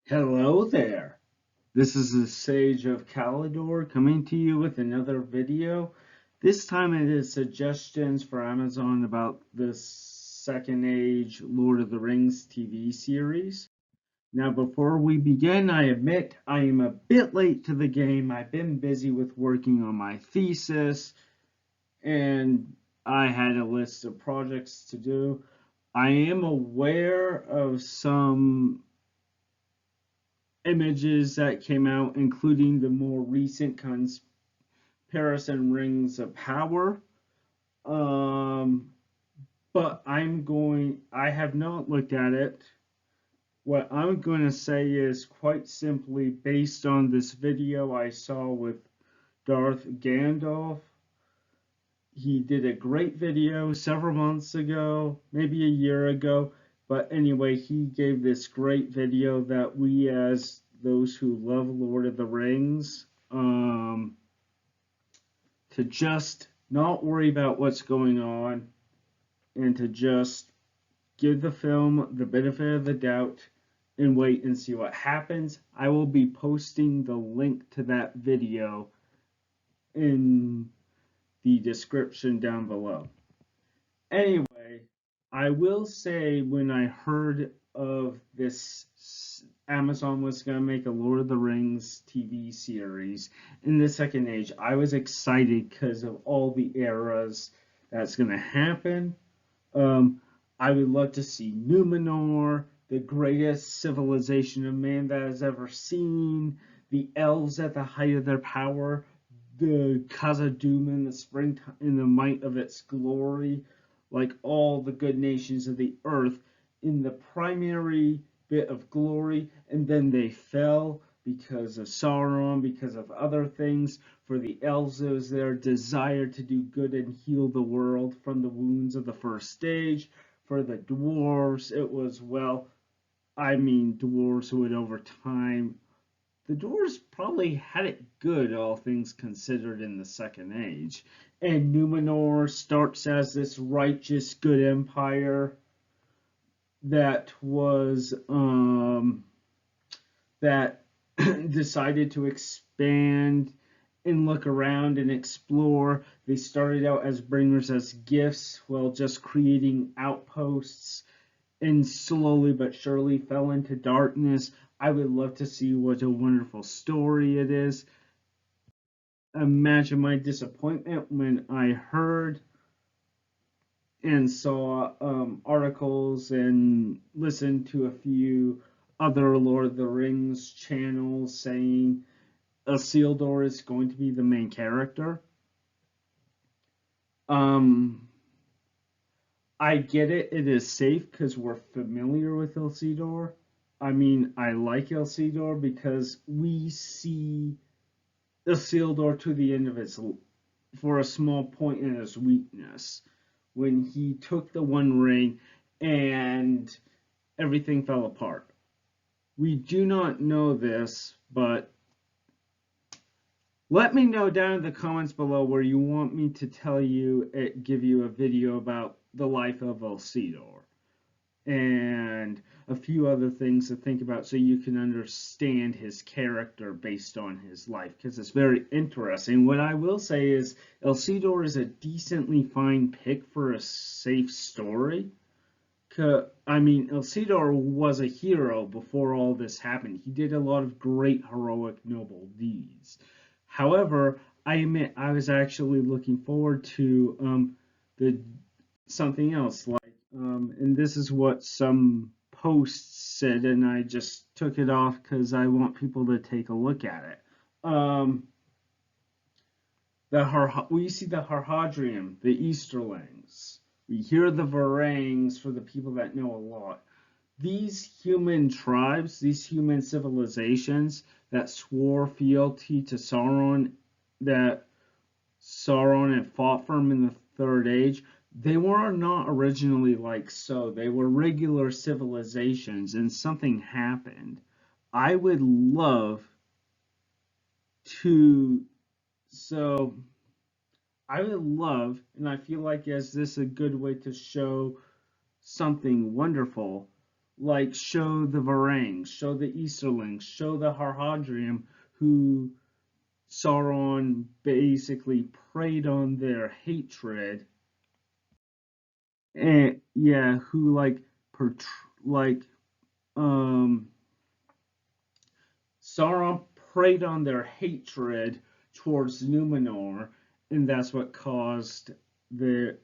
Hello there. This is the Sage of Calidor coming to you with another video. This time it is suggestions for Amazon about the Second Age Lord of the Rings TV series. Now, before we begin, I admit I am a bit late to the game. I've been busy with working on my thesis and I had a list of projects to do. I am aware of some images that came out, including the more recent comparison Rings of Power. Um, but I have not looked at it. What I'm going to say is quite simply based on this video I saw with Darth Gandalf. He did a great video several months ago, maybe a year ago, but anyway, he gave this great video that we, as those who love Lord of the Rings, to just not worry about what's going on and to just give the film the benefit of the doubt and wait and see what happens. I will be posting the link to that video in the description down below. Anyway, I will say when I heard of this Amazon was going to make a Lord of the Rings TV series in the Second Age, I was excited because of all the eras that's going to happen. Um, I would love to see Numenor, the greatest civilization of man that has ever seen, the elves at the height of their power, the Khazad-dûm in the springtime, in the might of its glory, like all the good nations of the earth, in the primary bit of glory, and then they fell because of Sauron, because of other things. For the elves, it was their desire to do good and heal the world from the wounds of the first stage. For the dwarves, it was, well, dwarves would over time. The dwarves probably had it good, all things considered, in the Second Age. And Numenor starts as this righteous, good empire that was that decided to expand and look around and explore. They started out as bringers as gifts, while just creating outposts, and slowly but surely fell into darkness. I would love to see what a wonderful story it is. Imagine my disappointment when I heard and saw articles and listened to a few other Lord of the Rings channels saying Isildur is going to be the main character. Um, I get it. It is safe because we're familiar with Isildur. I like Isildur because we see Isildur to the end of his, for a small point in his weakness, when he took the One Ring and everything fell apart. We do not know this, but let me know down in the comments below where you want me to give you a video about the life of Isildur and a few other things to think about so you can understand his character based on his life, because it's very interesting. What I will say is Isildur is a decently fine pick for a safe story. Isildur was a hero before all this happened. He did a lot of great, heroic, noble deeds. However, I admit I was actually looking forward to the something else, and this is what some posts said, and I just took it off because I want people to take a look at it. Um, we see the Harhadrium, the Easterlings. We hear the Varangs for the people that know a lot. These human tribes, these human civilizations that swore fealty to Sauron, that Sauron had fought for him in the Third Age, they were not originally like so. They were regular civilizations, and something happened. I would love to. So I would love, and I feel like as this is a good way to show something wonderful. Like, show the Varangs, show the Easterlings, show the Harhadrim, who Sauron basically preyed on their hatred, and yeah, who like um Sauron preyed on their hatred towards Numenor, and that's what caused their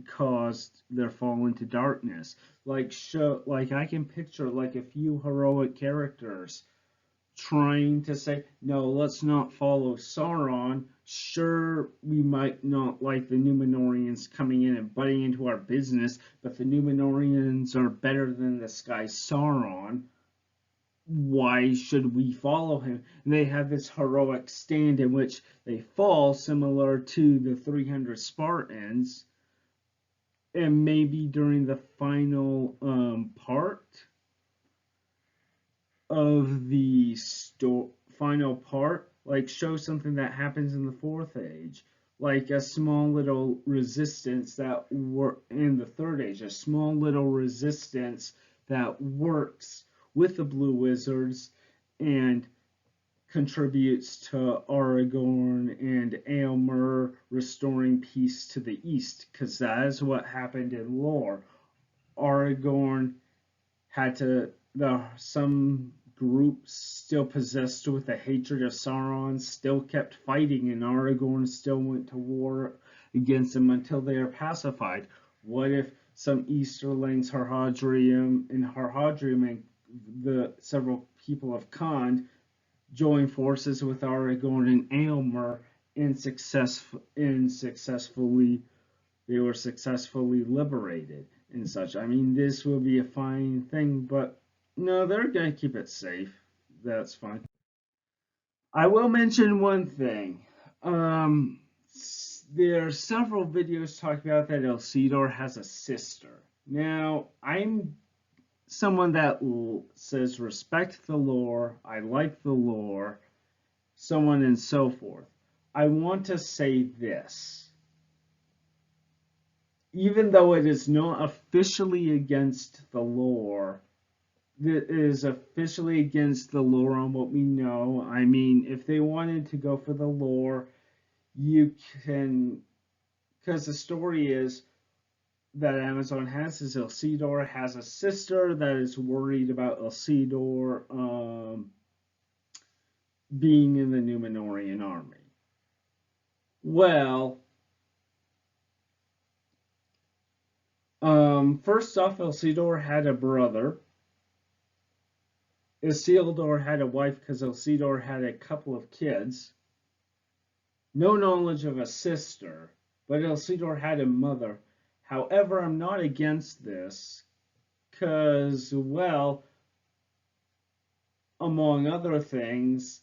fall into darkness. Like I can picture like a few heroic characters trying to say, no, let's not follow Sauron. Sure, we might not like the Numenorians coming in and butting into our business, but the Numenorians are better than this guy Sauron. Why should we follow him? And they have this heroic stand in which they fall, similar to the 300 Spartans. And maybe during the final part of the final part, like show something that happens in the Fourth Age, like a small little resistance that were in the Third Age, a small little resistance that works with the Blue Wizards and contributes to Aragorn and Aelmer restoring peace to the East, because that is what happened in lore. Aragorn had to some groups still possessed with the hatred of Sauron still kept fighting, and Aragorn still went to war against them until they are pacified. What if some Easterlings, Harhadrim and the several people of Khand join forces with Aragorn and Aelmer and successfully they were successfully liberated and such. I mean, this will be a fine thing, but no, they're going to keep it safe. That's fine. I will mention one thing. Um, there are several videos talking about that Elsidor has a sister. Now, I'm someone that says respect the lore, I like the lore, so on and so forth. I want to say this. Even though it is not officially against the lore, it is officially against the lore on what we know. I mean, if they wanted to go for the lore, you can, because the story is that Amazon has is Elsidor has a sister that is worried about Elsidor being in the Numenorian army. Well, first off, Elsidor had a brother. Isildur had a wife because Elsidor had a couple of kids. No knowledge of a sister, but Elsidor had a mother. However, I'm not against this because, well, among other things,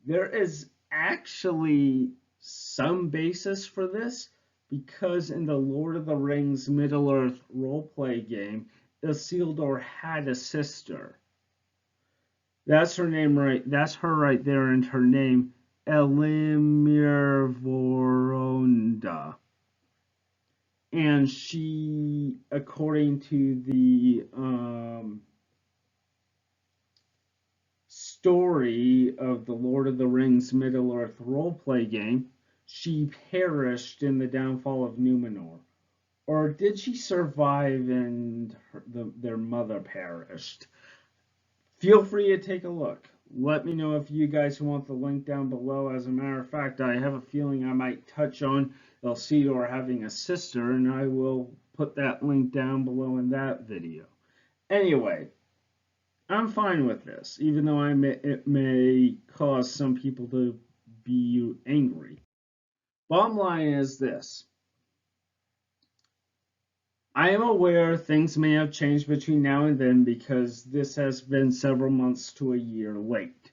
there is actually some basis for this because in the Lord of the Rings Middle-earth roleplay game, Isildur had a sister. That's her name right. That's her right there, and her name, Elimir Voronda. And she, according to the story of the Lord of the Rings Middle-earth roleplay game, she perished in the downfall of Numenor. Or did she survive and their mother perished? Feel free to take a look. Let me know if you guys want the link down below. As a matter of fact, I have a feeling I might touch on Elsidor having a sister, and I will put that link down below in that video. Anyway, I'm fine with this, even though it may cause some people to be angry. Bottom line is this. I am aware things may have changed between now and then because this has been several months to a year late.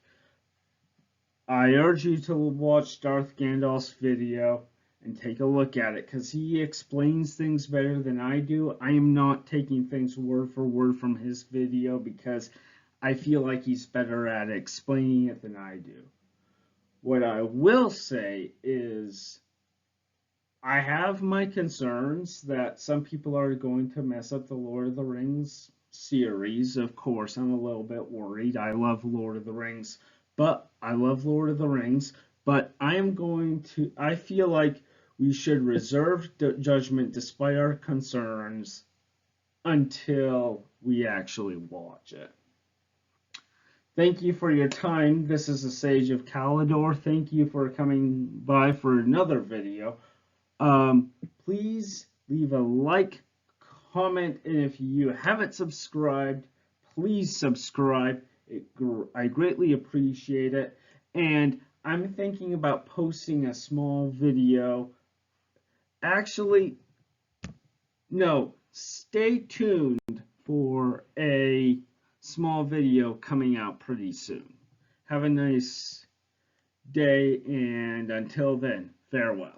I urge you to watch Darth Gandalf's video and take a look at it because he explains things better than I do. I am not taking things word for word from his video because I feel like he's better at explaining it than I do. What I will say is I have my concerns that some people are going to mess up the Lord of the Rings series. Of course, I'm a little bit worried. I love Lord of the Rings, but I love Lord of the Rings, but I feel like we should reserve judgment despite our concerns until we actually watch it. Thank you for your time. This is the Sage of Calidor. Thank you for coming by for another video. Please leave a like, comment, and if you haven't subscribed, please subscribe. I greatly appreciate it. And I'm thinking about posting a small video. Actually, no, stay tuned for a small video coming out pretty soon. Have a nice day, and until then, farewell.